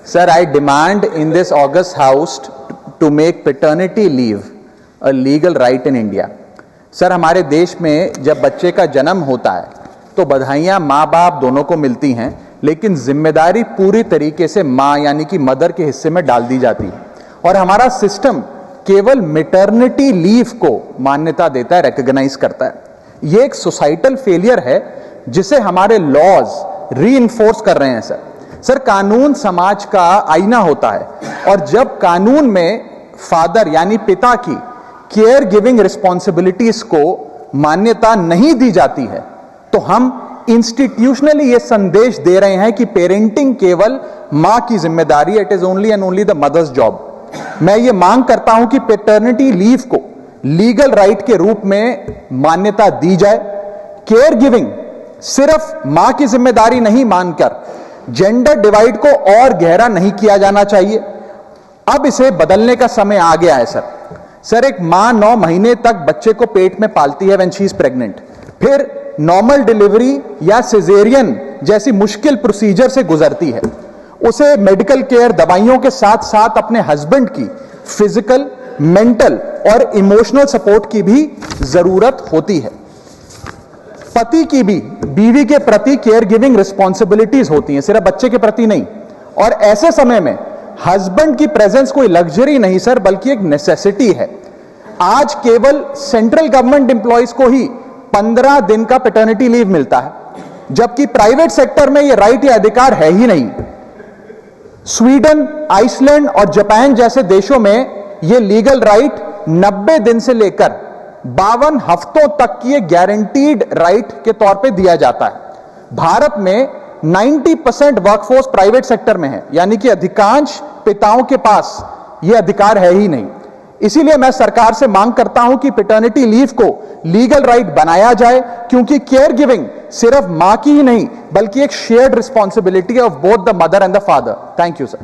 Sir, I demand in this August House to make paternity leave a legal right in India. Sir, हमारे देश में जब बच्चे का जन्म होता है तो बधाइयां माँ बाप दोनों को मिलती हैं, लेकिन जिम्मेदारी पूरी तरीके से माँ यानी कि मदर के हिस्से में डाल दी जाती है और हमारा सिस्टम केवल मैटरनिटी लीव को मान्यता देता है, रिकॉग्नाइज करता है। ये एक सोसाइटल फेलियर है जिसे हमारे लॉज रीइंफोर्स कर रहे हैं। सर, कानून समाज का आईना होता है और जब कानून में फादर यानी पिता की केयर गिविंग रिस्पॉन्सिबिलिटीज को मान्यता नहीं दी जाती है तो हम इंस्टीट्यूशनली ये संदेश दे रहे हैं कि पेरेंटिंग केवल मां की जिम्मेदारी, it is only and only the mother's job. मैं ये मांग करता हूं कि पैटर्निटी लीव को लीगल राइट के रूप में मान्यता दी जाए। केयर गिविंग सिर्फ मां की जिम्मेदारी नहीं मानकर जेंडर डिवाइड को और गहरा नहीं किया जाना चाहिए। अब इसे बदलने का समय आ गया है। सर, एक मां 9 महीने तक बच्चे को पेट में पालती है व्हेन शी इज प्रेग्नेंट, फिर नॉर्मल डिलीवरी या सिजेरियन जैसी मुश्किल प्रोसीजर से गुजरती है। उसे मेडिकल केयर, दवाइयों के साथ साथ अपने हस्बैंड की फिजिकल, मेंटल और इमोशनल सपोर्ट की भी जरूरत होती है। पति की भी बीवी के प्रति केयर गिविंग रिस्पॉन्सिबिलिटीज होती हैं, सिर्फ बच्चे के प्रति नहीं। और ऐसे समय में हस्बैंड की प्रेजेंस कोई लग्जरी नहीं सर, बल्कि एक नेसेसिटी है। आज केवल सेंट्रल गवर्नमेंट एम्प्लॉइज को ही 15 दिन का पैटर्निटी लीव मिलता है, जबकि प्राइवेट सेक्टर में यह राइट या अधिकार है ही नहीं। स्वीडन, आइसलैंड और जापान जैसे देशों में यह लीगल राइट 90 दिन से लेकर 52 हफ्तों तक की एक गारंटीड राइट के तौर पे दिया जाता है। भारत में 90% वर्कफोर्स प्राइवेट सेक्टर में है, यानी कि अधिकांश पिताओं के पास यह अधिकार है ही नहीं। इसीलिए मैं सरकार से मांग करता हूं कि पैटर्निटी लीव को लीगल राइट बनाया जाए, क्योंकि केयर गिविंग सिर्फ मां की ही नहीं बल्कि एक shared responsibility of both the mother and the father. Thank you sir.